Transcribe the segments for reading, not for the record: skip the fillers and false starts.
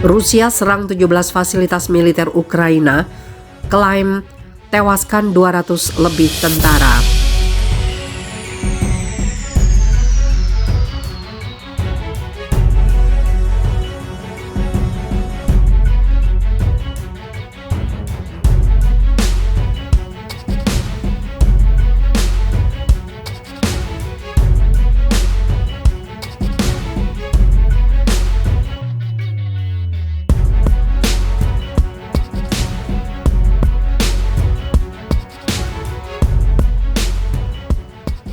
Rusia serang 17 fasilitas militer Ukraina, klaim tewaskan 200 lebih tentara.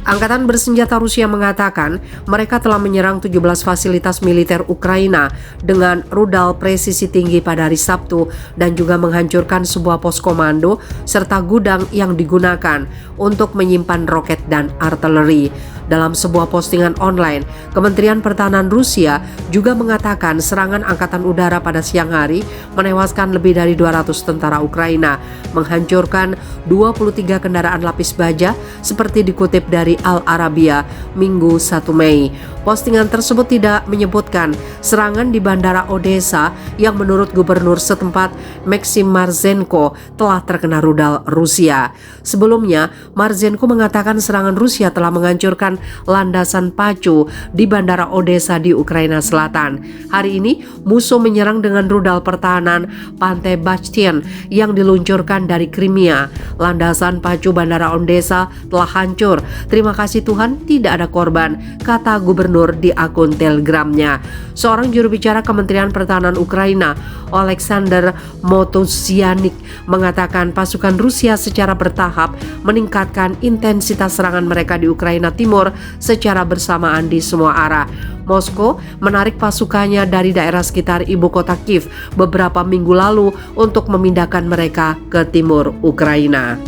Angkatan bersenjata Rusia mengatakan mereka telah menyerang 17 fasilitas militer Ukraina dengan rudal presisi tinggi pada hari Sabtu dan juga menghancurkan sebuah pos komando serta gudang yang digunakan untuk menyimpan roket dan artileri. Dalam sebuah postingan online, Kementerian Pertahanan Rusia juga mengatakan serangan angkatan udara pada siang hari menewaskan lebih dari 200 tentara Ukraina, menghancurkan 23 kendaraan lapis baja seperti dikutip dari Al Arabiya Minggu 1 Mei. Postingan tersebut tidak menyebutkan serangan di Bandara Odessa yang menurut gubernur setempat Maxim Marzenko telah terkena rudal Rusia. Sebelumnya, Marzenko mengatakan serangan Rusia telah menghancurkan landasan pacu di Bandara Odessa di Ukraina Selatan. Hari ini, musuh menyerang dengan rudal pertahanan Pantai Bastion yang diluncurkan dari Crimea. Landasan pacu Bandara Odessa telah hancur. Terima kasih Tuhan, tidak ada korban, kata gubernur di akun Telegramnya. Seorang juru bicara Kementerian Pertahanan Ukraina, Oleksandr Motozianik, mengatakan pasukan Rusia secara bertahap meningkatkan intensitas serangan mereka di Ukraina Timur secara bersamaan di semua arah. Moskow menarik pasukannya dari daerah sekitar ibu kota Kiev beberapa minggu lalu untuk memindahkan mereka ke timur Ukraina.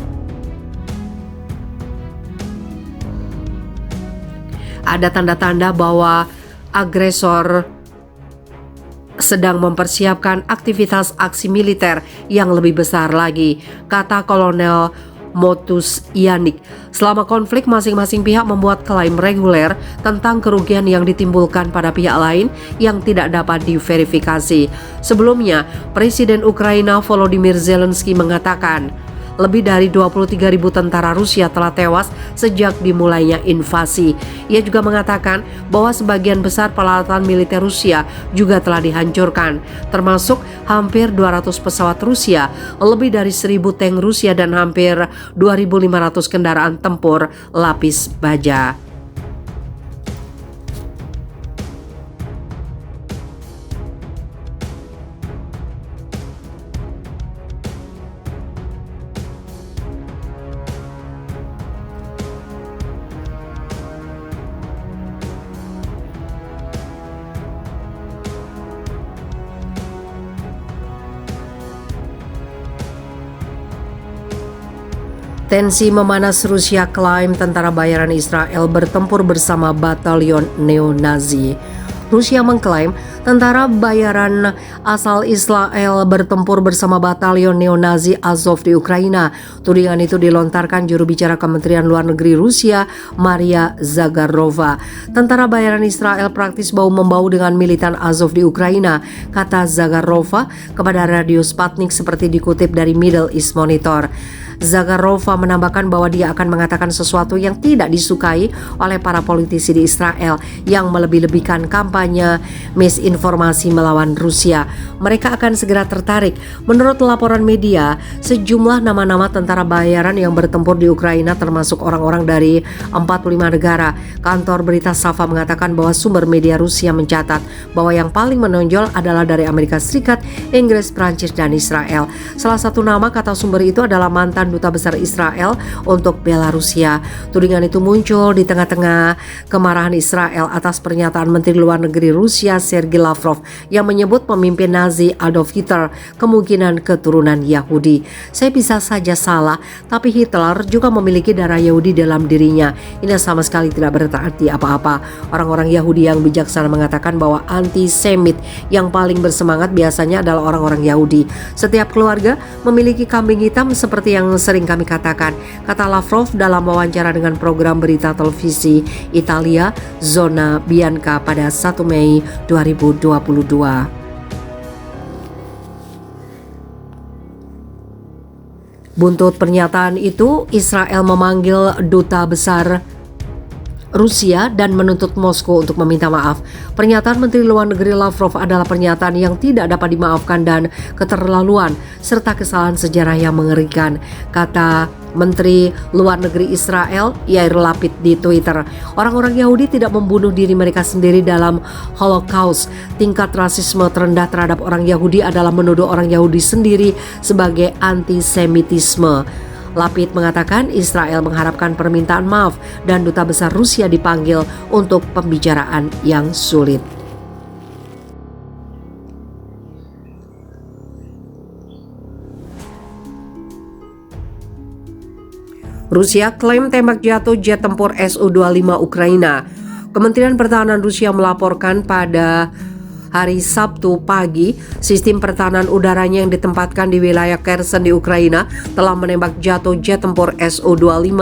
Ada tanda-tanda bahwa agresor sedang mempersiapkan aktivitas aksi militer yang lebih besar lagi, kata Kolonel Motozianik. Selama konflik, masing-masing pihak membuat klaim reguler tentang kerugian yang ditimbulkan pada pihak lain yang tidak dapat diverifikasi. Sebelumnya, Presiden Ukraina Volodymyr Zelensky mengatakan lebih dari 23.000 tentara Rusia telah tewas sejak dimulainya invasi. Ia juga mengatakan bahwa sebagian besar peralatan militer Rusia juga telah dihancurkan, termasuk hampir 200 pesawat Rusia, lebih dari 1.000 tank Rusia dan hampir 2.500 kendaraan tempur lapis baja. Tensi memanas, Rusia klaim tentara bayaran Israel bertempur bersama batalion neo-Nazi. Rusia mengklaim tentara bayaran asal Israel bertempur bersama batalion neo-Nazi Azov di Ukraina. Tudingan itu dilontarkan juru bicara Kementerian Luar Negeri Rusia, Maria Zagarova. Tentara bayaran Israel praktis bahu-membahu dengan militan Azov di Ukraina, kata Zagarova kepada Radio Sputnik seperti dikutip dari Middle East Monitor. Zagarova menambahkan bahwa dia akan mengatakan sesuatu yang tidak disukai oleh para politisi di Israel yang melebih-lebihkan kampanye misinformasi melawan Rusia. Mereka akan segera tertarik. Menurut laporan media, sejumlah nama-nama tentara bayaran yang bertempur di Ukraina termasuk orang-orang dari 45 negara. Kantor berita Safa mengatakan bahwa sumber media Rusia mencatat bahwa yang paling menonjol adalah dari Amerika Serikat, Inggris, Prancis, dan Israel. Salah satu nama, kata sumber itu, adalah mantan Duta Besar Israel untuk Belarusia. Tudingan itu muncul di tengah-tengah kemarahan Israel atas pernyataan Menteri Luar Negeri Rusia Sergei Lavrov yang menyebut pemimpin Nazi Adolf Hitler kemungkinan keturunan Yahudi. Saya bisa saja salah, tapi Hitler juga memiliki darah Yahudi dalam dirinya. Ini sama sekali tidak berarti apa-apa. Orang-orang Yahudi yang bijaksana mengatakan bahwa antisemit yang paling bersemangat biasanya adalah orang-orang Yahudi. Setiap keluarga memiliki kambing hitam seperti yang sering kami katakan, kata Lavrov dalam wawancara dengan program berita televisi Italia Zona Bianca pada 1 Mei 2022. Buntut pernyataan itu, Israel memanggil duta besar Rusia dan menuntut Moskow untuk meminta maaf. Pernyataan Menteri Luar Negeri Lavrov adalah pernyataan yang tidak dapat dimaafkan dan keterlaluan serta kesalahan sejarah yang mengerikan, kata Menteri Luar Negeri Israel Yair Lapid di Twitter. Orang-orang Yahudi tidak membunuh diri mereka sendiri dalam Holocaust. Tingkat rasisme terendah terhadap orang Yahudi adalah menuduh orang Yahudi sendiri sebagai antisemitisme. Lapid mengatakan Israel mengharapkan permintaan maaf dan duta besar Rusia dipanggil untuk pembicaraan yang sulit. Rusia klaim tembak jatuh jet tempur Su-25 Ukraina. Kementerian Pertahanan Rusia melaporkan pada hari Sabtu pagi, sistem pertahanan udaranya yang ditempatkan di wilayah Kherson di Ukraina telah menembak jatuh jet tempur Su-25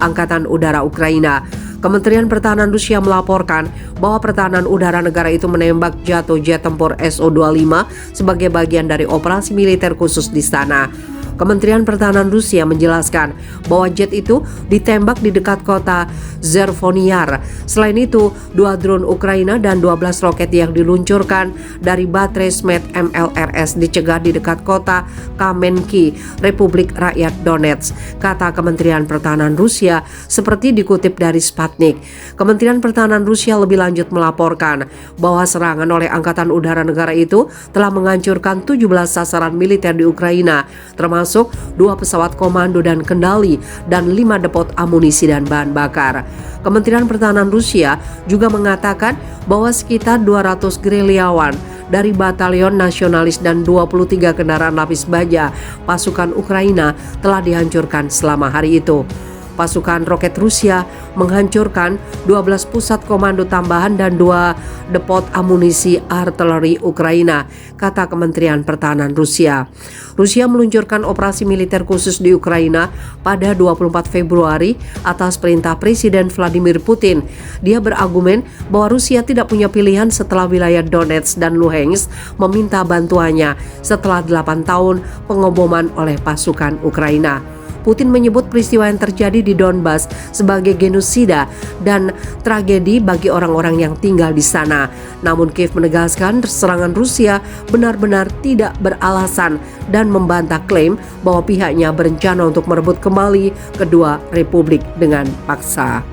Angkatan Udara Ukraina. Kementerian Pertahanan Rusia melaporkan bahwa pertahanan udara negara itu menembak jatuh jet tempur Su-25 sebagai bagian dari operasi militer khusus di sana. Kementerian Pertahanan Rusia menjelaskan bahwa jet itu ditembak di dekat kota Zervoniar. Selain itu, 2 drone Ukraina dan 12 roket yang diluncurkan dari baterai SMET MLRS dicegah di dekat kota Kamenki, Republik Rakyat Donetsk, kata Kementerian Pertahanan Rusia seperti dikutip dari Sputnik. Kementerian Pertahanan Rusia lebih lanjut melaporkan bahwa serangan oleh Angkatan Udara negara itu telah menghancurkan 17 sasaran militer di Ukraina, termasuk 2 pesawat komando dan kendali dan 5 depot amunisi dan bahan bakar. Kementerian Pertahanan Rusia juga mengatakan bahwa sekitar 200 gerilyawan dari Batalion Nasionalis dan 23 kendaraan lapis baja pasukan Ukraina telah dihancurkan selama hari itu. Pasukan roket Rusia menghancurkan 12 pusat komando tambahan dan 2 depot amunisi artileri Ukraina, kata Kementerian Pertahanan Rusia. Rusia meluncurkan operasi militer khusus di Ukraina pada 24 Februari atas perintah Presiden Vladimir Putin. Dia berargumen bahwa Rusia tidak punya pilihan setelah wilayah Donetsk dan Luhansk meminta bantuannya setelah 8 tahun pengoboman oleh pasukan Ukraina. Putin menyebut peristiwa yang terjadi di Donbas sebagai genosida dan tragedi bagi orang-orang yang tinggal di sana. Namun Kiev menegaskan serangan Rusia benar-benar tidak beralasan dan membantah klaim bahwa pihaknya berencana untuk merebut kembali kedua republik dengan paksa.